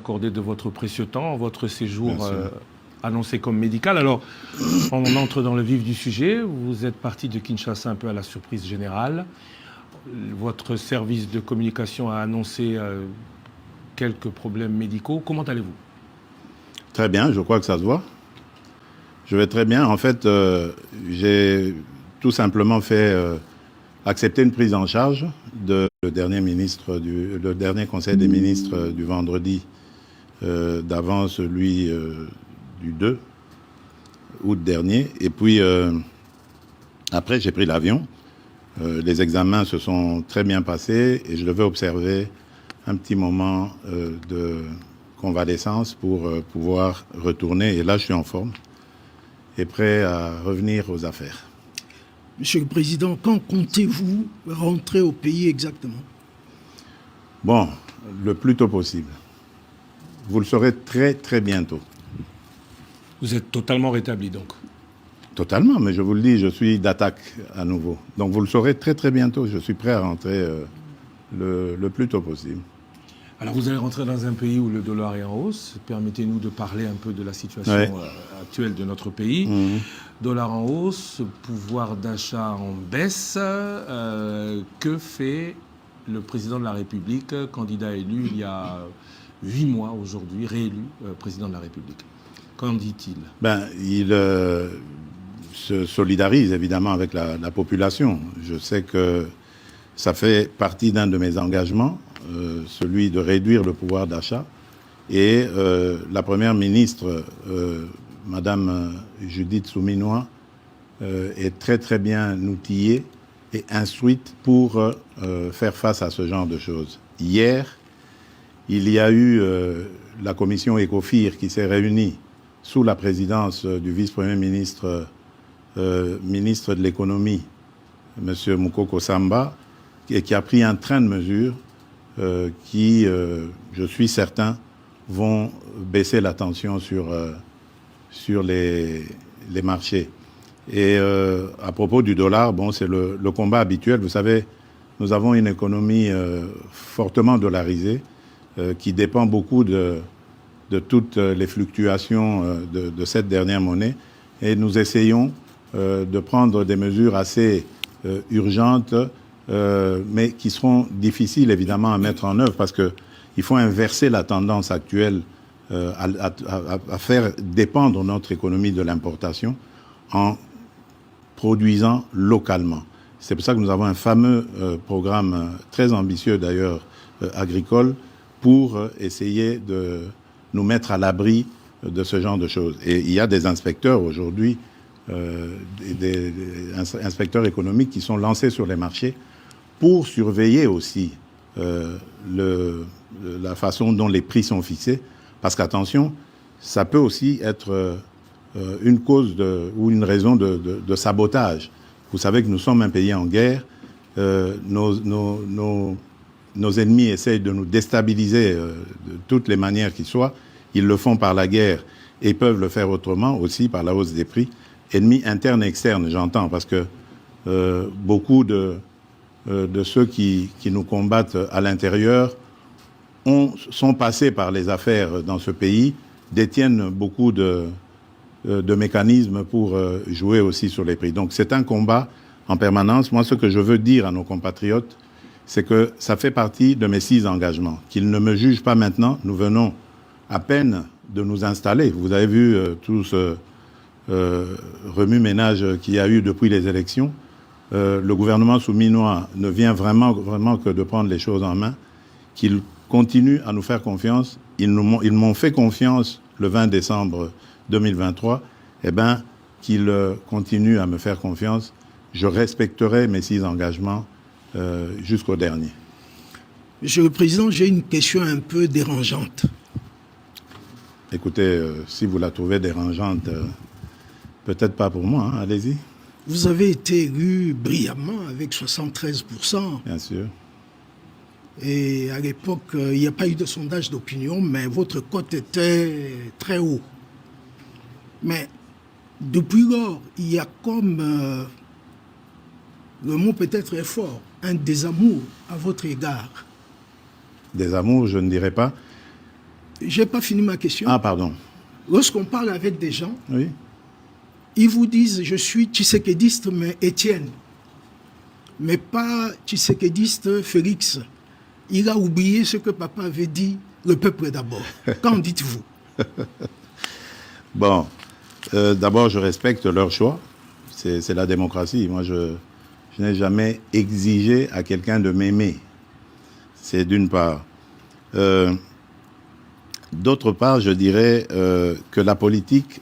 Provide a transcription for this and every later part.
accordé de votre précieux temps, votre séjour annoncé comme médical. Alors, on entre dans le vif du sujet. Vous êtes parti de Kinshasa un peu à la surprise générale. Votre service de communication a annoncé quelques problèmes médicaux. Comment allez-vous? Très bien, je crois que ça se voit. Je vais très bien. En fait, j'ai tout simplement fait accepter une prise en charge de le dernier conseil des ministres du vendredi d'avant, celui du 2 août dernier. Et puis, après, j'ai pris l'avion. Les examens se sont très bien passés et je devais observer un petit moment de convalescence pour pouvoir retourner. Et là, je suis en forme et prêt à revenir aux affaires. Monsieur le Président, quand comptez-vous rentrer au pays exactement? Bon, le plus tôt possible. Vous le saurez très, très bientôt. Vous êtes totalement rétabli, donc? Totalement, mais je vous le dis, je suis d'attaque à nouveau. Donc vous le saurez très, très bientôt. Je suis prêt à rentrer le plus tôt possible. Alors vous allez rentrer dans un pays où le dollar est en hausse. Permettez-nous de parler un peu de la situation actuelle de notre pays. Dollar en hausse, pouvoir d'achat en baisse. Que fait le président de la République, candidat élu il y a 8 mois aujourd'hui, réélu président de la République? Qu'en dit-il? Il se solidarise évidemment avec la population. Je sais que ça fait partie d'un de mes engagements, celui de réduire le pouvoir d'achat. Et la première ministre, Madame Judith Souminois, est très très bien outillée et instruite pour faire face à ce genre de choses. Hier, il y a eu la commission ECOFIR qui s'est réunie sous la présidence du vice-premier ministre, ministre de l'économie, M. Moukoko Samba, et qui a pris un train de mesures qui, je suis certain, vont baisser la tension sur les marchés. Et à propos du dollar, bon, c'est le combat habituel. Vous savez, nous avons une économie fortement dollarisée qui dépend beaucoup de toutes les fluctuations de cette dernière monnaie. Et nous essayons de prendre des mesures assez urgentes, mais qui seront difficiles évidemment à mettre en œuvre parce qu'il faut inverser la tendance actuelle à faire dépendre notre économie de l'importation en produisant localement. C'est pour ça que nous avons un fameux programme très ambitieux d'ailleurs agricole pour essayer de nous mettre à l'abri de ce genre de choses. Et il y a des inspecteurs aujourd'hui, des inspecteurs économiques qui sont lancés sur les marchés pour surveiller aussi la façon dont les prix sont fixés. Parce qu'attention, ça peut aussi être une cause ou une raison de sabotage. Vous savez que nous sommes un pays en guerre. Nos ennemis essayent de nous déstabiliser de toutes les manières qui soient. Ils le font par la guerre et peuvent le faire autrement aussi par la hausse des prix. Ennemis internes et externes, j'entends, parce que beaucoup de ceux qui nous combattent à l'intérieur sont passés par les affaires dans ce pays, détiennent beaucoup de mécanismes pour jouer aussi sur les prix. Donc c'est un combat en permanence. Moi, ce que je veux dire à nos compatriotes, c'est que ça fait partie de mes 6 engagements. Qu'ils ne me jugent pas maintenant. Nous venons à peine de nous installer. Vous avez vu tout ce remue-ménage qu'il y a eu depuis les élections. Le gouvernement souminois ne vient vraiment que de prendre les choses en main. Qu'ils continuent à nous faire confiance. Ils m'ont fait confiance le 20 décembre 2023. Eh bien, qu'ils continuent à me faire confiance. Je respecterai mes 6 engagements jusqu'au dernier. Monsieur le Président, j'ai une question un peu dérangeante. Écoutez, si vous la trouvez dérangeante, peut-être pas pour moi, hein, allez-y. Vous avez été élu brillamment avec 73%. Bien sûr. Et à l'époque, il n'y a pas eu de sondage d'opinion, mais votre cote était très haut. Mais depuis lors, il y a comme, le mot peut-être est fort, un désamour à votre égard. Désamour, je ne dirais pas. Je n'ai pas fini ma question. Ah, pardon. Lorsqu'on parle avec des gens, Oui. ils vous disent « je suis tshisekédiste, mais Étienne ». Mais pas tshisekédiste Félix. Il a oublié ce que papa avait dit, le peuple d'abord. Qu'en dites-vous? Bon, d'abord, je respecte leur choix. C'est la démocratie. Moi, je n'ai jamais exigé à quelqu'un de m'aimer. C'est d'une part. D'autre part, je dirais que la politique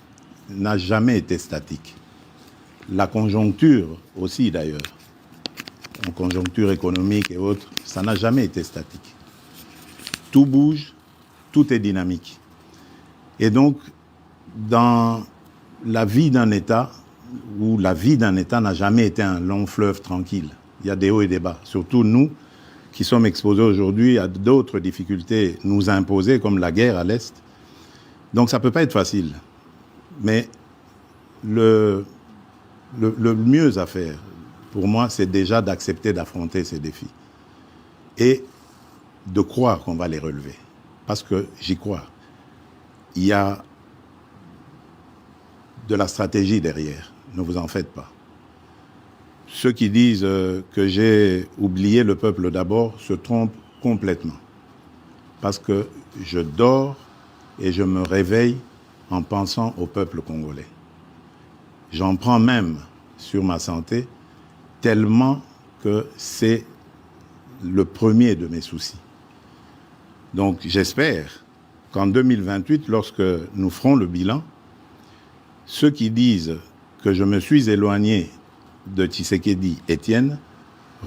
n'a jamais été statique. La conjoncture aussi, d'ailleurs, en conjoncture économique et autres, ça n'a jamais été statique. Tout bouge, tout est dynamique. Et donc, dans la vie d'un État, où la vie d'un État n'a jamais été un long fleuve tranquille, il y a des hauts et des bas. Surtout nous, qui sommes exposés aujourd'hui à d'autres difficultés nous imposées, comme la guerre à l'Est. Donc ça ne peut pas être facile. Mais le mieux à faire, pour moi, c'est déjà d'accepter d'affronter ces défis. Et de croire qu'on va les relever. Parce que j'y crois. Il y a de la stratégie derrière. Ne vous en faites pas. Ceux qui disent que j'ai oublié le peuple d'abord se trompent complètement. Parce que je dors et je me réveille en pensant au peuple congolais. J'en prends même sur ma santé tellement que c'est le premier de mes soucis. Donc j'espère qu'en 2028, lorsque nous ferons le bilan, ceux qui disent que je me suis éloigné de Tshisekedi Étienne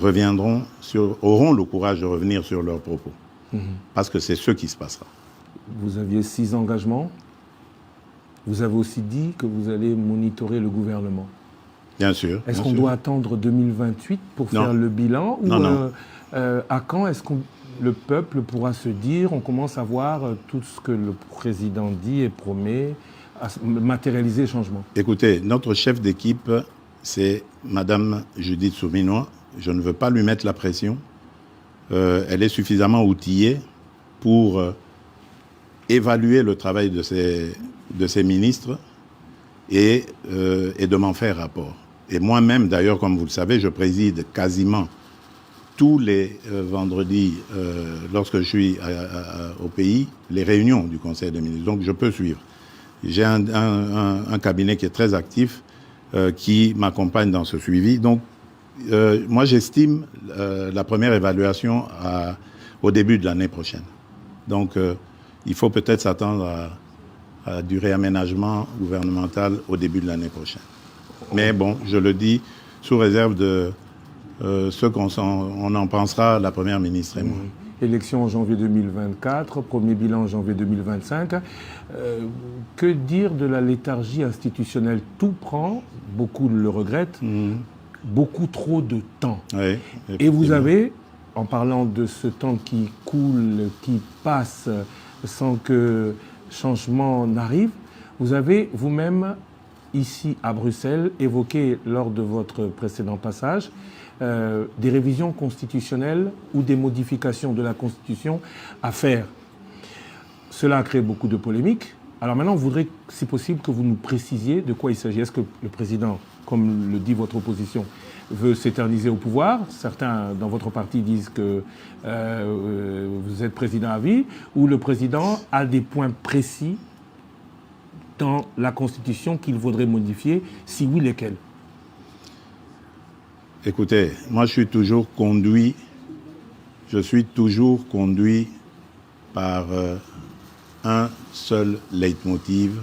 auront le courage de revenir sur leurs propos. Parce que c'est ce qui se passera. Vous aviez 6 engagements. Vous avez aussi dit que vous allez monitorer le gouvernement. Bien sûr. Est-ce qu'on doit attendre 2028 pour faire le bilan? Non. À quand est-ce que le peuple pourra se dire, on commence à voir tout ce que le président dit et promet, à matérialiser le changement? Écoutez, notre chef d'équipe, c'est Madame Judith Souminois. Je ne veux pas lui mettre la pression. Elle est suffisamment outillée pour évaluer le travail de ses ministres et de m'en faire rapport. Et moi-même, d'ailleurs, comme vous le savez, je préside quasiment tous les vendredis, lorsque je suis au pays, les réunions du Conseil des ministres. Donc, je peux suivre. J'ai un cabinet qui est très actif, qui m'accompagne dans ce suivi. Donc, moi, j'estime la première évaluation au début de l'année prochaine. Donc, il faut peut-être s'attendre à du réaménagement gouvernemental au début de l'année prochaine. Mais bon, je le dis sous réserve de ce qu'on en pensera, la Première ministre et moi. Élection en janvier 2024, premier bilan en janvier 2025. Que dire de la léthargie institutionnelle? Tout prend, beaucoup le regrettent, beaucoup trop de temps. Oui, et vous avez, en parlant de ce temps qui coule, qui passe sans que changement n'arrive, vous avez vous-même, ici à Bruxelles, évoqué lors de votre précédent passage, des révisions constitutionnelles ou des modifications de la Constitution à faire. Cela a créé beaucoup de polémiques. Alors maintenant, on voudrait, si possible, que vous nous précisiez de quoi il s'agit. Est-ce que le président, comme le dit votre opposition, veut s'éterniser au pouvoir? Certains dans votre parti disent que vous êtes président à vie, ou le président a des points précis dans la Constitution qu'il faudrait modifier, si oui, lesquels? Écoutez, moi je suis toujours conduit par un seul leitmotiv,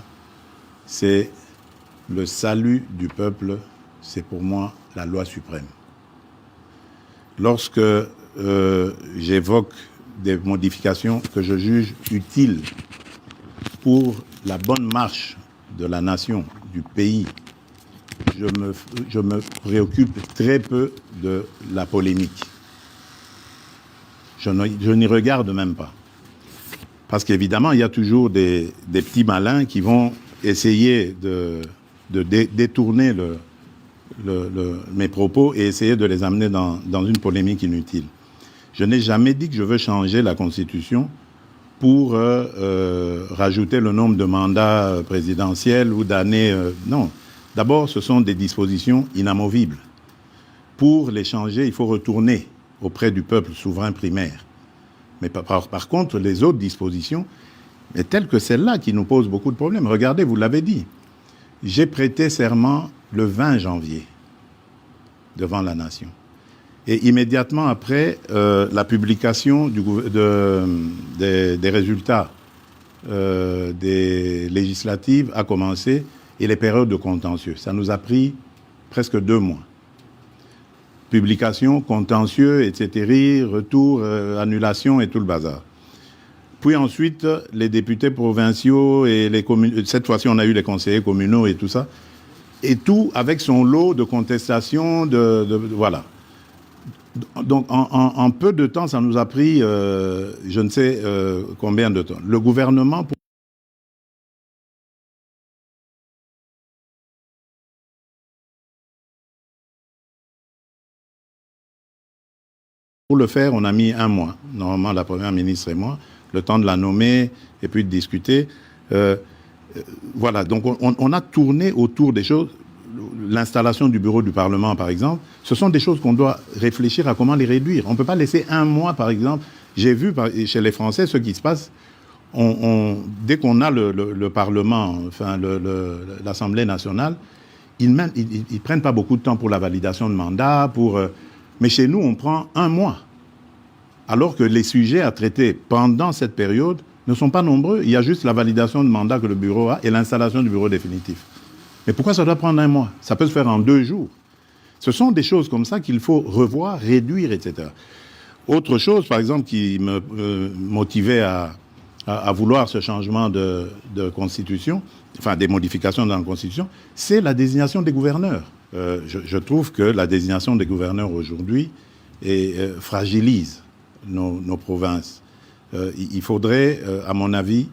c'est le salut du peuple, c'est pour moi la loi suprême. Lorsque j'évoque des modifications que je juge utiles pour la bonne marche de la nation, du pays, je me préoccupe très peu de la polémique. Je n'y regarde même pas. Parce qu'évidemment, il y a toujours des petits malins qui vont essayer de détourner mes propos et essayer de les amener dans une polémique inutile. Je n'ai jamais dit que je veux changer la Constitution pour rajouter le nombre de mandats présidentiels ou d'années. Non. D'abord, ce sont des dispositions inamovibles. Pour les changer, il faut retourner auprès du peuple souverain primaire. Mais par contre, les autres dispositions, telles que celle-là, qui nous posent beaucoup de problèmes. Regardez, vous l'avez dit. J'ai prêté serment le 20 janvier devant la nation. Et immédiatement après, la publication des résultats des législatives a commencé et les périodes de contentieux. Ça nous a pris presque 2 mois. Publication, contentieux, etc., retour, annulation et tout le bazar. Puis ensuite, les députés provinciaux et les communes. Cette fois-ci, on a eu les conseillers communaux et tout ça. Et tout avec son lot de contestations, voilà. Donc, en peu de temps, ça nous a pris, je ne sais combien de temps. Le gouvernement, pour le faire, on a mis 1 mois. Normalement, la première ministre et moi, le temps de la nommer et puis de discuter. Voilà, donc on a tourné autour des choses. L'installation du bureau du Parlement, par exemple, ce sont des choses qu'on doit réfléchir à comment les réduire. On ne peut pas laisser 1 mois, par exemple. J'ai vu chez les Français ce qui se passe. Dès qu'on a le Parlement, enfin l'Assemblée nationale, ils ne prennent pas beaucoup de temps pour la validation de mandat. Mais chez nous, on prend 1 mois. Alors que les sujets à traiter pendant cette période ne sont pas nombreux. Il y a juste la validation de mandat que le bureau a et l'installation du bureau définitif. Mais pourquoi ça doit prendre 1 mois? Ça peut se faire en 2 jours. Ce sont des choses comme ça qu'il faut revoir, réduire, etc. Autre chose, par exemple, qui me motivait à vouloir ce changement de constitution, enfin des modifications dans la constitution, c'est la désignation des gouverneurs. Je trouve que la désignation des gouverneurs aujourd'hui fragilise nos provinces. Il faudrait, à mon avis,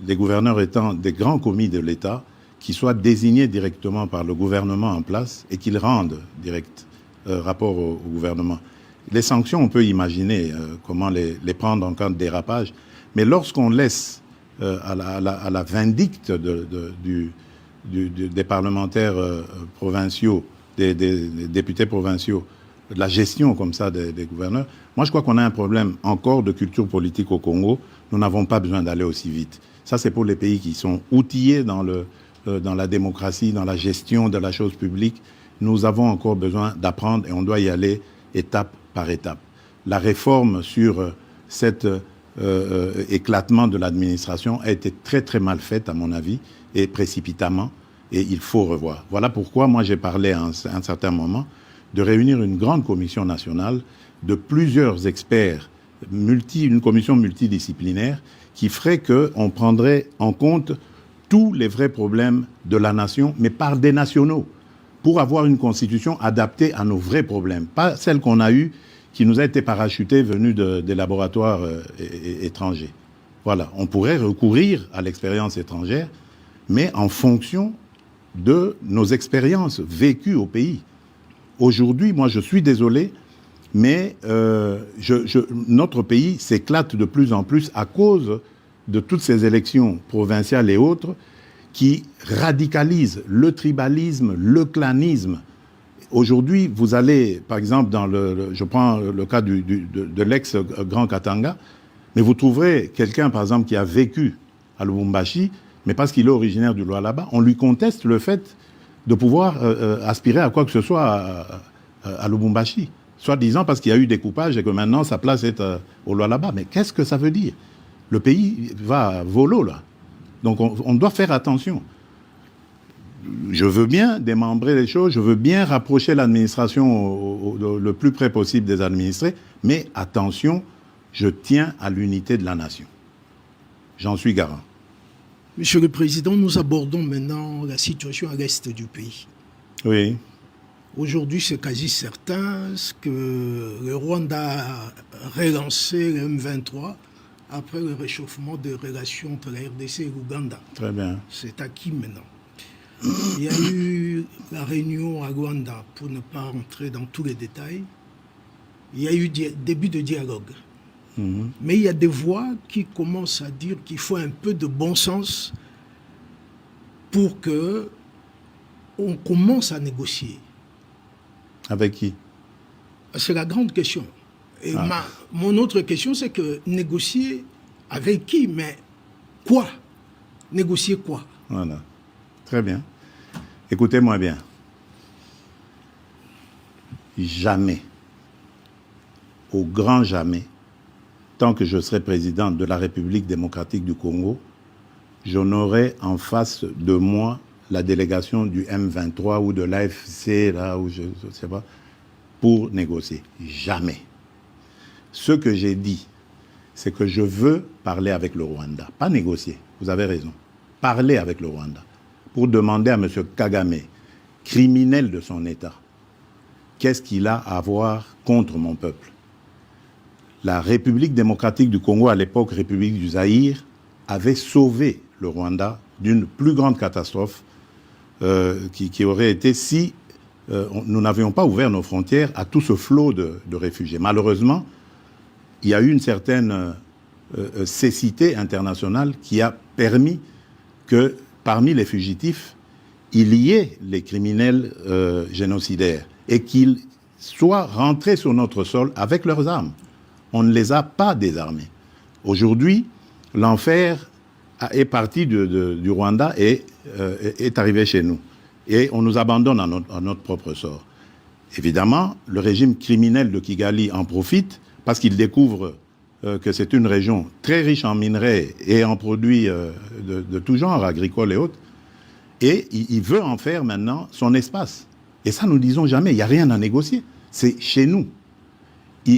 les gouverneurs étant des grands commis de l'État, qui soient désignés directement par le gouvernement en place et qu'ils rendent direct rapport au gouvernement. Les sanctions, on peut imaginer comment les prendre en cas de dérapage, mais lorsqu'on laisse à la vindicte des parlementaires provinciaux, des députés provinciaux, de la gestion comme ça des gouverneurs, moi je crois qu'on a un problème encore de culture politique au Congo. Nous n'avons pas besoin d'aller aussi vite. Ça, c'est pour les pays qui sont outillés dans la démocratie, dans la gestion de la chose publique. Nous avons encore besoin d'apprendre et on doit y aller étape par étape. La réforme sur cet éclatement de l'administration a été très très mal faite, à mon avis, et précipitamment, et il faut revoir. Voilà pourquoi moi j'ai parlé à un certain moment de réunir une grande commission nationale de plusieurs experts, une commission multidisciplinaire, qui ferait qu'on prendrait en compte tous les vrais problèmes de la nation, mais par des nationaux, pour avoir une constitution adaptée à nos vrais problèmes. Pas celle qu'on a eue, qui nous a été parachutée, venue des laboratoires étrangers. Voilà, on pourrait recourir à l'expérience étrangère, mais en fonction de nos expériences vécues au pays. Aujourd'hui, moi je suis désolé, mais notre pays s'éclate de plus en plus à cause de toutes ces élections provinciales et autres qui radicalisent le tribalisme, le clanisme. Aujourd'hui, vous allez, par exemple, je prends le cas de l'ex-Grand Katanga, mais vous trouverez quelqu'un, par exemple, qui a vécu à Lubumbashi, mais parce qu'il est originaire du Lualaba, on lui conteste le fait de pouvoir aspirer à quoi que ce soit à Lubumbashi, soi-disant parce qu'il y a eu découpage et que maintenant sa place est au Lualaba. Mais qu'est-ce que ça veut dire? Le pays va à volo, là. Donc on doit faire attention. Je veux bien démembrer les choses, je veux bien rapprocher l'administration le plus près possible des administrés, mais attention, je tiens à l'unité de la nation. J'en suis garant. Monsieur le Président, nous abordons maintenant la situation à l'est du pays. Oui. Aujourd'hui, c'est quasi certain que le Rwanda a relancé le M23 après le réchauffement des relations entre la RDC et l'Ouganda. Très bien. C'est acquis maintenant. Il y a eu la réunion à Rwanda, pour ne pas rentrer dans tous les détails. Il y a eu début de dialogue. Mais il y a des voix qui commencent à dire qu'il faut un peu de bon sens pour que on commence à négocier. Avec qui? C'est la grande question. Et mon autre question, c'est que négocier avec qui? Mais quoi? Négocier quoi? Voilà. Très bien. Écoutez-moi bien. Jamais, au grand jamais, tant que je serai président de la République démocratique du Congo, je n'aurai en face de moi la délégation du M23 ou de l'AFC, là, où je ne sais pas, pour négocier. Jamais. Ce que j'ai dit, c'est que je veux parler avec le Rwanda. Pas négocier, vous avez raison. Parler avec le Rwanda. Pour demander à M. Kagame, criminel de son État, qu'est-ce qu'il a à voir contre mon peuple? La République démocratique du Congo, à l'époque République du Zaïre, avait sauvé le Rwanda d'une plus grande catastrophe qui aurait été si nous n'avions pas ouvert nos frontières à tout ce flot de réfugiés. Malheureusement, il y a eu une certaine cécité internationale qui a permis que parmi les fugitifs, il y ait les criminels génocidaires et qu'ils soient rentrés sur notre sol avec leurs armes. On ne les a pas désarmés. Aujourd'hui, l'enfer est parti du Rwanda et est arrivé chez nous. Et on nous abandonne à notre propre sort. Évidemment, le régime criminel de Kigali en profite parce qu'il découvre que c'est une région très riche en minerais et en produits de tout genre, agricoles et autres. Et il veut en faire maintenant son espace. Et ça, nous ne disons jamais, il n'y a rien à négocier. C'est chez nous.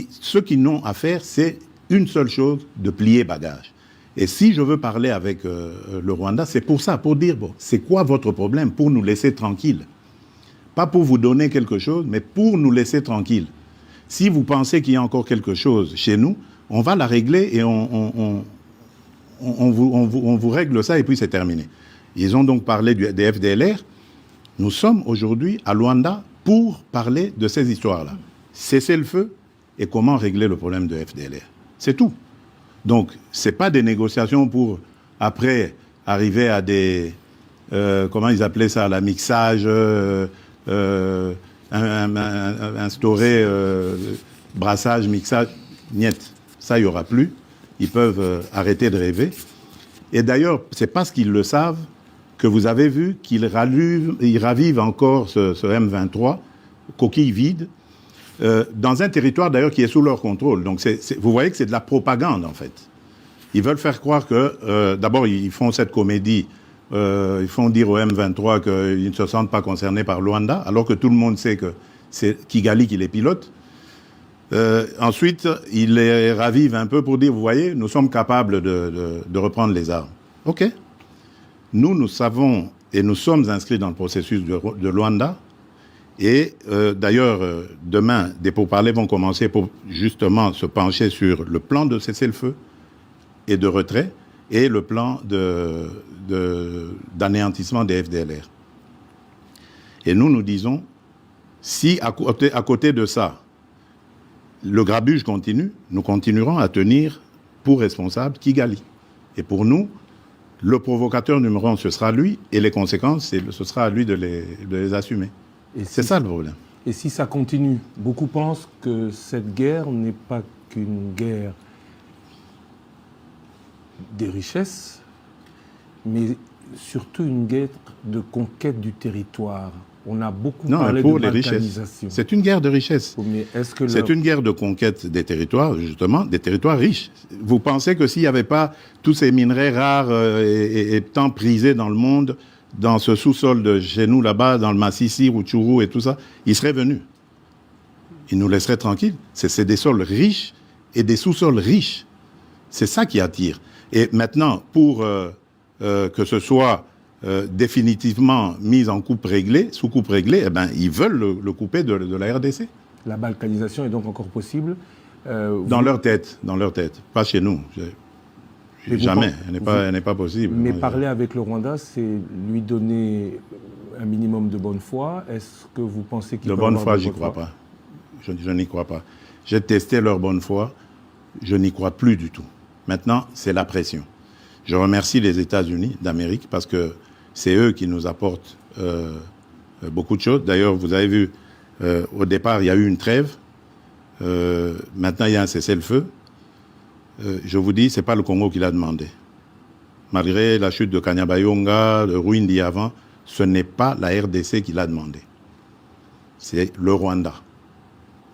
Ce qu'ils n'ont à faire, c'est une seule chose, de plier bagage. Et si je veux parler avec le Rwanda, c'est pour ça, pour dire, bon, c'est quoi votre problème? Pour nous laisser tranquilles. Pas pour vous donner quelque chose, mais pour nous laisser tranquilles. Si vous pensez qu'il y a encore quelque chose chez nous, on va la régler et on vous règle ça et puis c'est terminé. Ils ont donc parlé des FDLR. Nous sommes aujourd'hui à Luanda pour parler de ces histoires-là. Cesser le feu et comment régler le problème de FDLR. C'est tout. Donc, ce n'est pas des négociations pour, après, arriver à des... comment ils appelaient ça? La mixage, instaurer brassage, mixage. Niet. Ça, il n'y aura plus. Ils peuvent arrêter de rêver. Et d'ailleurs, c'est parce qu'ils le savent que vous avez vu qu'ils ravivent encore ce M23, coquille vide, dans un territoire d'ailleurs qui est sous leur contrôle. Donc vous voyez que c'est de la propagande en fait. Ils veulent faire croire que, d'abord ils font cette comédie, ils font dire au M23 qu'ils ne se sentent pas concernés par Luanda, alors que tout le monde sait que c'est Kigali qui les pilote. Ensuite, ils les ravivent un peu pour dire, vous voyez, nous sommes capables de reprendre les armes. OK. Nous savons et nous sommes inscrits dans le processus de Luanda. Et d'ailleurs, demain, des pourparlers vont commencer pour justement se pencher sur le plan de cessez-le-feu et de retrait et le plan d'anéantissement des FDLR. Et nous disons, si à côté de ça, le grabuge continue, nous continuerons à tenir pour responsable Kigali. Et pour nous, le provocateur numéro 1, ce sera lui, et les conséquences, ce sera à lui de les assumer. C'est ça le problème. Et si ça continue, beaucoup pensent que cette guerre n'est pas qu'une guerre des richesses, mais surtout une guerre de conquête du territoire. On a beaucoup parlé de balkanisation. C'est une guerre de richesse. C'est une guerre de conquête des territoires, justement, des territoires riches. Vous pensez que s'il n'y avait pas tous ces minerais rares et tant prisés dans le monde, dans ce sous-sol de chez nous, là-bas, dans le Massissi, Rutshuru et tout ça, ils seraient venus. Ils nous laisseraient tranquilles. C'est des sols riches et des sous-sols riches. C'est ça qui attire. Et maintenant, pour que ce soit définitivement mis en sous coupe réglée, eh ben, ils veulent le couper de la RDC. La balkanisation est donc encore possible dans leur tête, pas chez nous. Jamais, elle n'est pas possible. Mais parler avec le Rwanda, c'est lui donner un minimum de bonne foi. Est-ce que vous pensez qu'il peut avoir de bonne foi? De bonne foi, j'y crois pas. Je n'y crois pas. J'ai testé leur bonne foi. je n'y crois plus du tout. Maintenant, c'est la pression. Je remercie les États-Unis d'Amérique parce que c'est eux qui nous apportent beaucoup de choses. D'ailleurs, vous avez vu, au départ, il y a eu une trêve. Maintenant, il y a un cessez-le-feu. Je vous dis, ce n'est pas le Congo qui l'a demandé. Malgré la chute de Kanyabayonga, le ruine d'Yavant, ce n'est pas la RDC qui l'a demandé. C'est le Rwanda.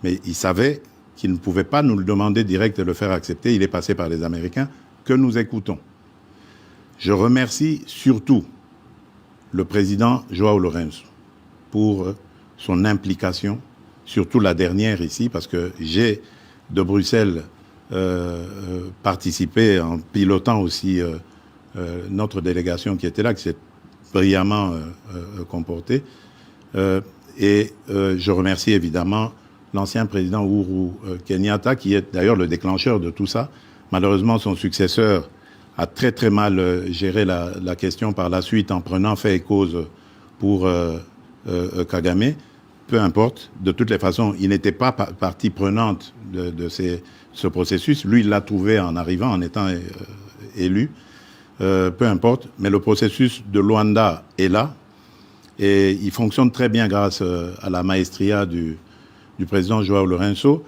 Mais il savait qu'il ne pouvait pas nous le demander direct et le faire accepter. Il est passé par les Américains que nous écoutons. Je remercie surtout le président João Lourenço pour son implication, surtout la dernière ici, parce que j'ai, de Bruxelles, participé en pilotant aussi notre délégation qui était là, qui s'est brillamment comportée. Et je remercie évidemment l'ancien président Uhuru Kenyatta, qui est d'ailleurs le déclencheur de tout ça. Malheureusement, son successeur a très très mal géré la question par la suite en prenant fait et cause pour Kagame. Peu importe, de toutes les façons, il n'était pas partie prenante de ce processus. Lui, il l'a trouvé en arrivant, en étant élu. Peu importe, mais le processus de Luanda est là et il fonctionne très bien grâce à la maestria du président João Lourenço.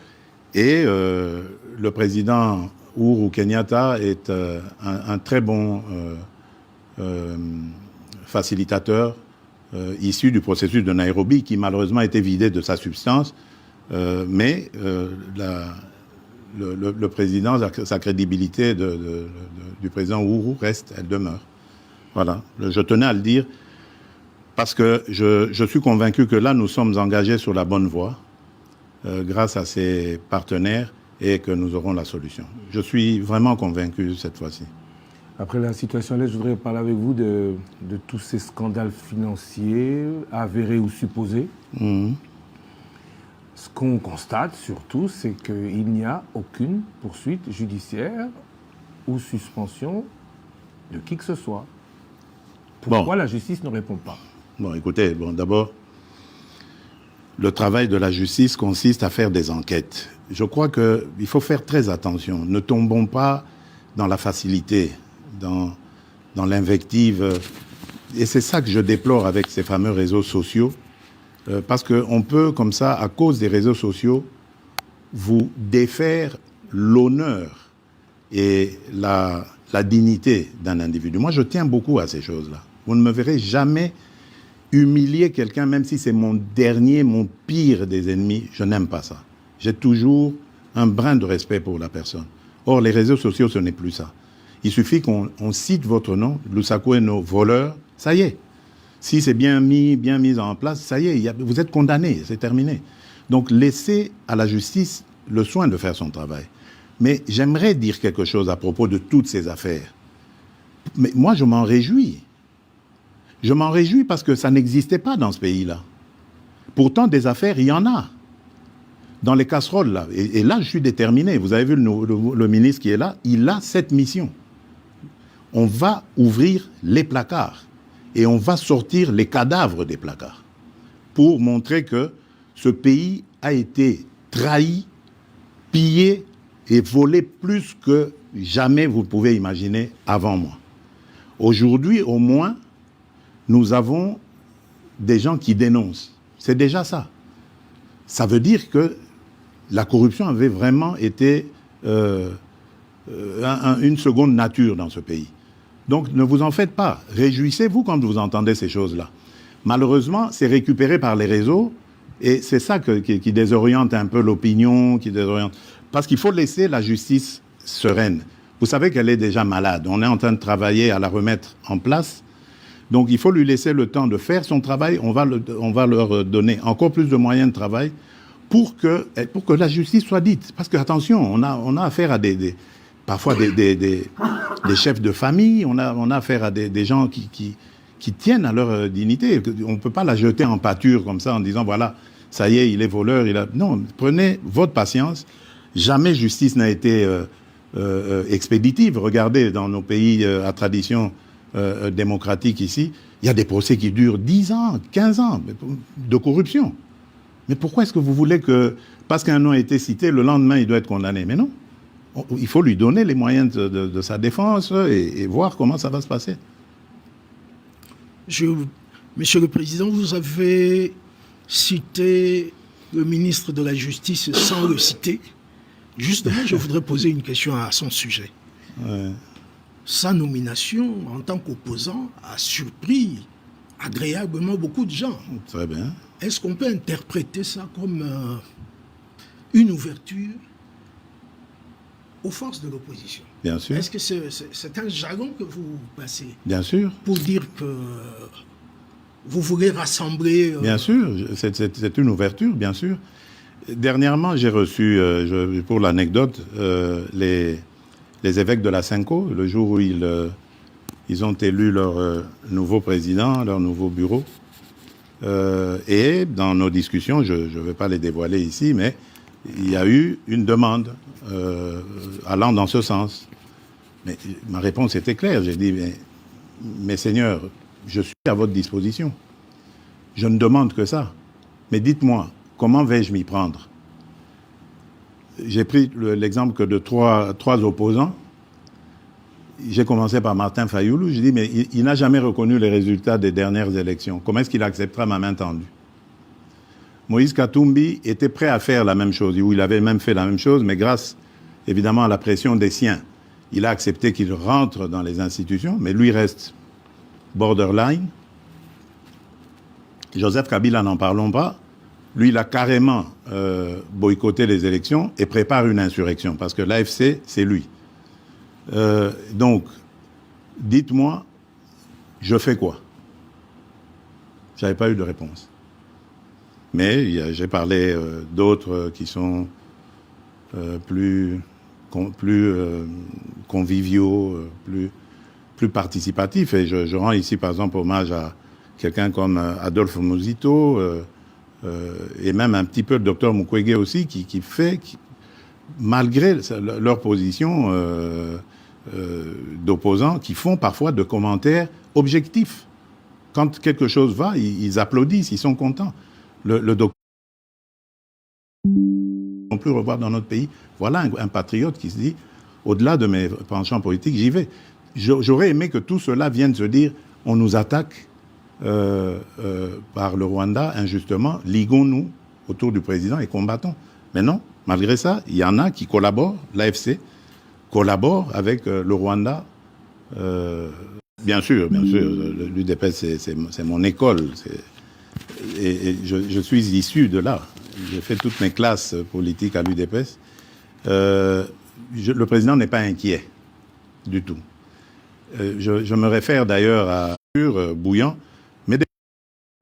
Et le président Uhuru Kenyatta est un très bon facilitateur issu du processus de Nairobi, qui malheureusement a été vidé de sa substance, mais le président, sa crédibilité du président Uhuru reste, elle demeure. Voilà, je tenais à le dire, parce que je suis convaincu que là, nous sommes engagés sur la bonne voie, grâce à ces partenaires, et que nous aurons la solution. Je suis vraiment convaincu cette fois-ci. Après la situation là, je voudrais parler avec vous de tous ces scandales financiers, avérés ou supposés. Mmh. Ce qu'on constate surtout, c'est qu'il n'y a aucune poursuite judiciaire ou suspension de qui que ce soit. Pourquoi la justice ne répond pas? Bon, écoutez, d'abord, le travail de la justice consiste à faire des enquêtes. Je crois qu'il faut faire très attention. Ne tombons pas dans la facilité, dans l'invective. Et c'est ça que je déplore avec ces fameux réseaux sociaux. Parce qu'on peut, comme ça, à cause des réseaux sociaux, vous défaire l'honneur et la dignité d'un individu. Moi, je tiens beaucoup à ces choses-là. Vous ne me verrez jamais humilier quelqu'un, même si c'est mon pire des ennemis. Je n'aime pas ça. J'ai toujours un brin de respect pour la personne. Or, les réseaux sociaux, ce n'est plus ça. Il suffit qu'on cite votre nom, Lusaku et nos voleurs, ça y est. Si c'est bien mis en place, ça y est, vous êtes condamné, c'est terminé. Donc, laissez à la justice le soin de faire son travail. Mais j'aimerais dire quelque chose à propos de toutes ces affaires. Mais moi, je m'en réjouis. Je m'en réjouis parce que ça n'existait pas dans ce pays-là. Pourtant, des affaires, il y en a. Dans les casseroles, là. Et là, je suis déterminé. Vous avez vu le ministre qui est là, il a cette mission. On va ouvrir les placards et on va sortir les cadavres des placards pour montrer que ce pays a été trahi, pillé et volé plus que jamais vous pouvez imaginer avant moi. Aujourd'hui, au moins, nous avons des gens qui dénoncent. C'est déjà ça. Ça veut dire que la corruption avait vraiment été une seconde nature dans ce pays. Donc ne vous en faites pas. Réjouissez-vous quand vous entendez ces choses-là. Malheureusement, c'est récupéré par les réseaux et c'est ça qui désoriente un peu l'opinion, qui désoriente. Parce qu'il faut laisser la justice sereine. Vous savez qu'elle est déjà malade. On est en train de travailler à la remettre en place. Donc il faut lui laisser le temps de faire son travail. On va leur donner encore plus de moyens de travail pour que la justice soit dite. Parce que, attention, on a affaire à parfois des chefs de famille, on a affaire à des gens qui tiennent à leur dignité. On ne peut pas la jeter en pâture comme ça en disant, voilà, ça y est, il est voleur. Non, prenez votre patience. Jamais justice n'a été expéditive. Regardez, dans nos pays à tradition démocratique ici, il y a des procès qui durent 10 ans, 15 ans de corruption. Mais pourquoi est-ce que vous voulez que, parce qu'un nom a été cité, le lendemain, il doit être condamné? Mais non. il faut lui donner les moyens de sa défense et voir comment ça va se passer. Monsieur le Président, vous avez cité le ministre de la Justice sans le citer. Justement, je voudrais poser une question à son sujet. Ouais. Sa nomination en tant qu'opposant a surpris agréablement beaucoup de gens. Très bien. Est-ce qu'on peut interpréter ça comme une ouverture aux forces de l'opposition? Bien sûr. Est-ce que c'est un jargon que vous passez? Bien sûr. Pour dire que vous voulez rassembler... Bien sûr, c'est une ouverture, bien sûr. Dernièrement, j'ai reçu, pour l'anecdote, les évêques de la Cinco, le jour où ils ont élu leur nouveau président, leur nouveau bureau. Et dans nos discussions, je ne vais pas les dévoiler ici, mais il y a eu une demande allant dans ce sens. Mais ma réponse était claire. J'ai dit, mais seigneurs, je suis à votre disposition. Je ne demande que ça. Mais dites-moi, comment vais-je m'y prendre? J'ai pris l'exemple que de trois opposants. J'ai commencé par Martin Fayoulou. J'ai dit, mais il n'a jamais reconnu les résultats des dernières élections. Comment est-ce qu'il acceptera ma main tendue? Moïse Katumbi était prêt à faire la même chose, ou il avait même fait la même chose, mais grâce, évidemment, à la pression des siens, il a accepté qu'il rentre dans les institutions, mais lui reste borderline. Joseph Kabila, n'en parlons pas. Lui, il a carrément boycotté les élections et prépare une insurrection, parce que l'AFC, c'est lui. Donc, dites-moi, je fais quoi? Je n'avais pas eu de réponse. Mais j'ai parlé d'autres qui sont plus conviviaux, plus participatifs. Et je rends ici, par exemple, hommage à quelqu'un comme Adolphe Muzito, et même un petit peu le docteur Mukwege aussi, qui fait, malgré leur position d'opposants, qui font parfois de commentaires objectifs. Quand quelque chose va, ils applaudissent, ils sont contents. Le docteur non plus revoir dans notre pays. Voilà un patriote qui se dit, au-delà de mes penchants politiques, j'y vais. J'aurais aimé que tout cela vienne se dire, on nous attaque par le Rwanda injustement, liguons-nous autour du président et combattons. Mais non, malgré ça, il y en a qui collaborent, l'AFC collabore avec le Rwanda. Bien sûr, l'UDPS, c'est mon école. Et je suis issu de là. J'ai fait toutes mes classes politiques à l'UDPS. Le président n'est pas inquiet du tout. Je me réfère d'ailleurs à bouillant, mais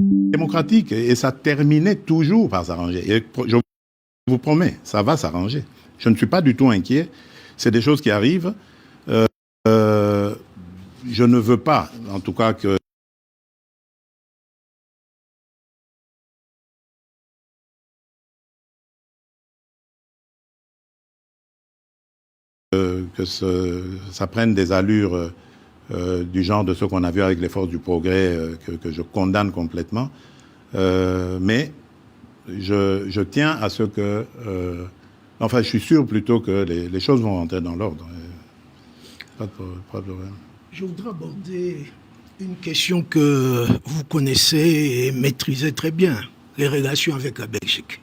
démocratique. Et ça terminait toujours par s'arranger. Et je vous promets, ça va s'arranger. Je ne suis pas du tout inquiet. C'est des choses qui arrivent. Je ne veux pas, en tout cas, que ça prenne des allures du genre de ce qu'on a vu avec les forces du progrès, que je condamne complètement. Mais je tiens à ce que... enfin, je suis sûr plutôt que les choses vont rentrer dans l'ordre. Pas de problème. Je voudrais aborder une question que vous connaissez et maîtrisez très bien, les relations avec la Belgique.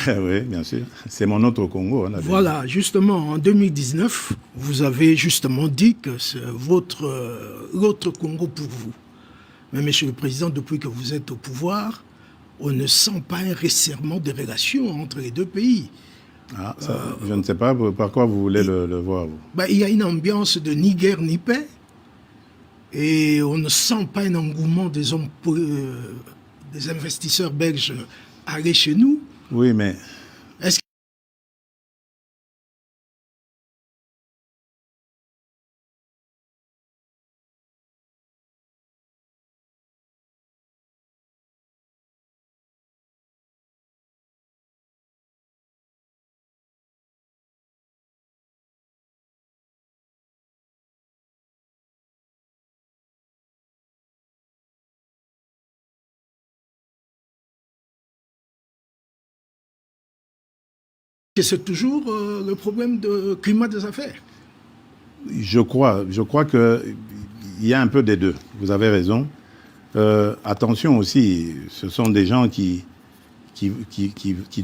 Oui, bien sûr. C'est mon autre Congo. Hein, voilà, justement, en 2019, vous avez justement dit que c'est l'autre Congo pour vous. Mais, Monsieur le Président, depuis que vous êtes au pouvoir, on ne sent pas un resserrement des relations entre les deux pays. Ah, ça, je ne sais pas par quoi vous voulez le voir. Vous. Il y a une ambiance de ni guerre ni paix. Et on ne sent pas un engouement des investisseurs belges à aller chez nous. Oui, mais... Est-ce que c'est toujours le problème de climat des affaires. Je crois qu'il y a un peu des deux. Vous avez raison. Attention aussi, ce sont des gens qui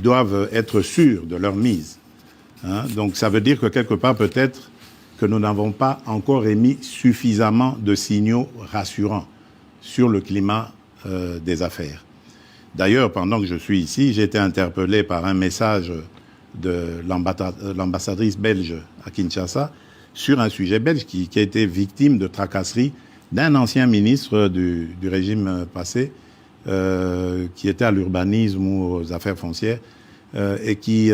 doivent être sûrs de leur mise. Hein? Donc ça veut dire que quelque part peut-être que nous n'avons pas encore émis suffisamment de signaux rassurants sur le climat des affaires. D'ailleurs, pendant que je suis ici, j'ai été interpellé par un message de l'ambassadrice belge à Kinshasa sur un sujet belge qui a été victime de tracasseries d'un ancien ministre du régime passé qui était à l'urbanisme ou aux affaires foncières et qui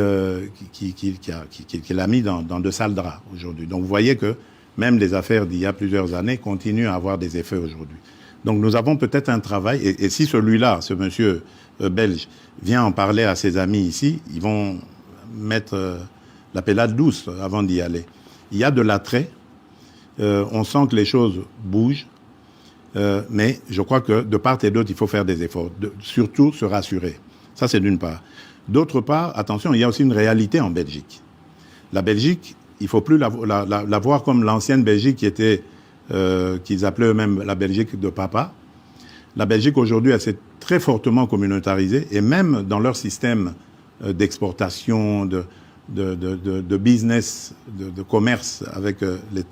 l'a mis dans de sales draps aujourd'hui. Donc vous voyez que même les affaires d'il y a plusieurs années continuent à avoir des effets aujourd'hui. Donc nous avons peut-être un travail, et si celui-là, ce monsieur belge, vient en parler à ses amis ici, ils vont mettre la pellade douce avant d'y aller. Il y a de l'attrait, on sent que les choses bougent, mais je crois que de part et d'autre, il faut faire des efforts, surtout se rassurer. Ça, c'est d'une part. D'autre part, attention, il y a aussi une réalité en Belgique. La Belgique, il ne faut plus la voir comme l'ancienne Belgique qui était, qu'ils appelaient eux-mêmes la Belgique de papa. La Belgique, aujourd'hui, elle s'est très fortement communautarisée, et même dans leur système d'exportation, de business, de commerce avec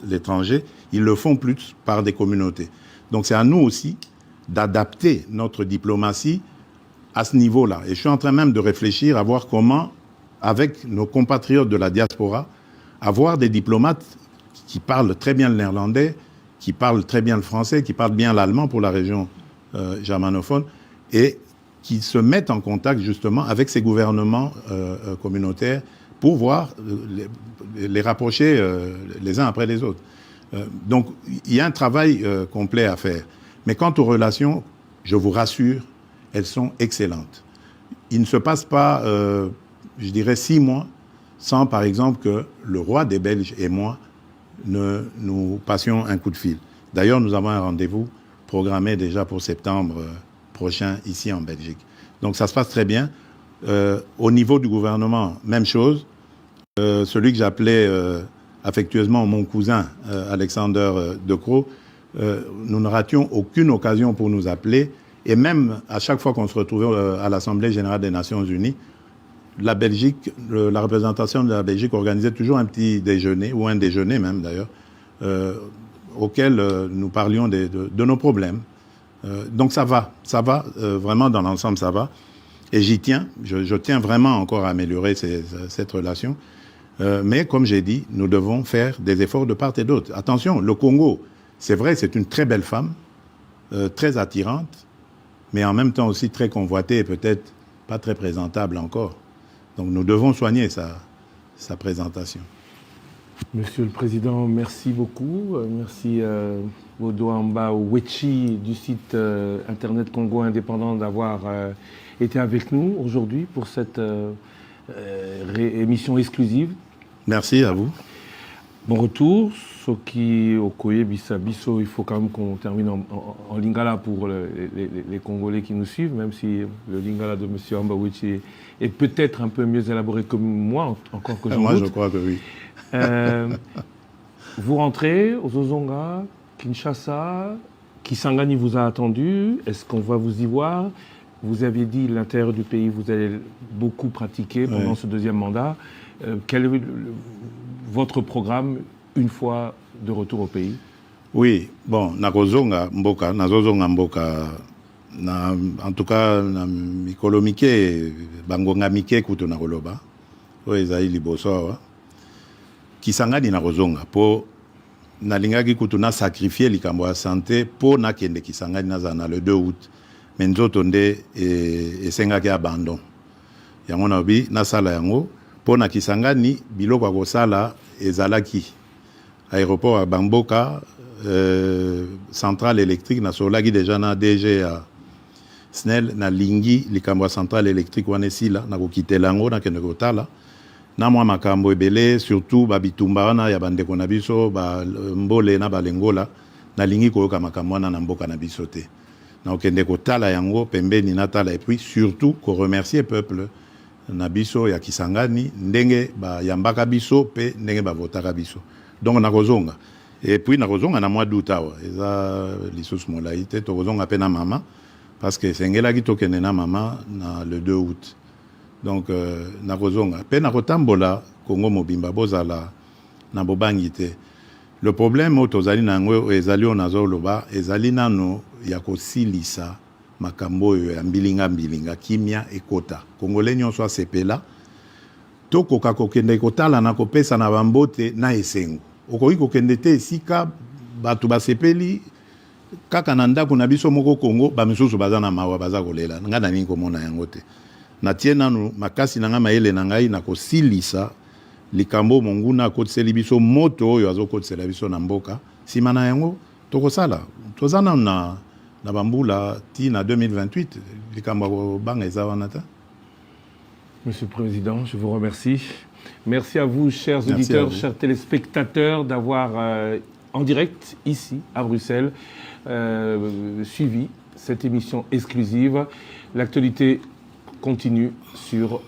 l'étranger, ils le font plus par des communautés. Donc c'est à nous aussi d'adapter notre diplomatie à ce niveau-là. Et je suis en train même de réfléchir à voir comment, avec nos compatriotes de la diaspora, avoir des diplomates qui parlent très bien le néerlandais, qui parlent très bien le français, qui parlent bien l'allemand pour la région germanophone, et qui se mettent en contact justement avec ces gouvernements communautaires pour voir les rapprocher les uns après les autres. Donc il y a un travail complet à faire. Mais quant aux relations, je vous rassure, elles sont excellentes. Il ne se passe pas, je dirais, 6 mois sans, par exemple, que le roi des Belges et moi nous passions un coup de fil. D'ailleurs, nous avons un rendez-vous programmé déjà pour septembre prochain ici en Belgique. Donc ça se passe très bien. Au niveau du gouvernement, même chose. Celui que j'appelais affectueusement mon cousin, Alexander De Croo, nous ne rations aucune occasion pour nous appeler. Et même à chaque fois qu'on se retrouvait à l'Assemblée générale des Nations Unies, la Belgique, la représentation de la Belgique organisait toujours un petit déjeuner, ou un déjeuner même d'ailleurs, auquel nous parlions de nos problèmes. Donc ça va, vraiment dans l'ensemble ça va. Et j'y tiens, je tiens vraiment encore à améliorer cette relation. Mais comme j'ai dit, nous devons faire des efforts de part et d'autre. Attention, le Congo, c'est vrai, c'est une très belle femme, très attirante, mais en même temps aussi très convoitée et peut-être pas très présentable encore. Donc nous devons soigner sa présentation. Monsieur le Président, merci beaucoup. Merci Bodoamba Wechi du site Internet Congo Indépendant d'avoir été avec nous aujourd'hui pour cette émission exclusive. Merci à vous. Bon retour. Soki Okoye Bisso, il faut quand même qu'on termine en lingala pour les Congolais qui nous suivent, même si le lingala de M. Amba Wechi est peut-être un peu mieux élaboré que moi, encore que j'en doute. Moi, je crois que oui. Vous rentrez aux Ozonga, Kinshasa, Kisangani vous a attendu. Est-ce qu'on va vous y voir? Vous aviez dit l'intérieur du pays, vous allez beaucoup pratiquer pendant ce deuxième mandat. Quel est votre programme une fois de retour au pays? Oui, bon, nazozonga mboka, en tout cas, na mikolo mike, bangonga mike kutu na koloba, oyo ezali liboso awa. Kisangani nazozonga, po nalingaki kutu na sacrifier likambo ya santé, po nakende Kisangani nazana le 2 août. Mais nzoto nde esengaki abandon. Yango nabi nasala yango, po na Kisangani biloko ya kosala ezalaki. Aéroport à Bamboka, centrale électrique, na solaki déjà na DG à SNEL, na lingi, likambo centrale électrique wanesila, na kokitelango, na kende kotala. Na mwa makambo ebele, surtout babitumba wana ya bandeko na biso, ba mbole na balengola, na lingi koyoka makambo wana na mboka na biso te. Na okende kotala yango, pembeni na tala, et puis surtout ko remercier peuple na biso ya Kisangani ndenge ba yambaka biso pe ndenge ba votaka biso. Donc nakozonga. Et puis nakozonga na mois d'août awa. Eza lisusu molai te tokozonga pe na mama parce que sengelaki tokende na mama na le 2 août. Donc nakozonga pe nakotambola Congo mobimba bozala na bobangi te. Le problème tozali nango ezali onazoloba ezali nano ya kosilisa makambo ya mbilinga kimia ekota. Congolais nyonso asepela tokoka kokende kotala na kopesa na bambote na esengo. Okoki kokende te esika batu basepeli kaka na ndako na biso moko Congo bamisusu baza na mawa baza kolela. Nga na nini komona yango te. Na tie nanu makasi na nga mayele na ngai na kosilisa likambo monguna akotiseli biso moto oyo azokotisela biso na mboka. Sima na yango tokosala. Tozana na bambula ti na 2028 likambo banga eza wana ta. Monsieur le Président, je vous remercie. Merci à vous, chers auditeurs, chers téléspectateurs, d'avoir en direct, ici, à Bruxelles, suivi cette émission exclusive. L'actualité continue sur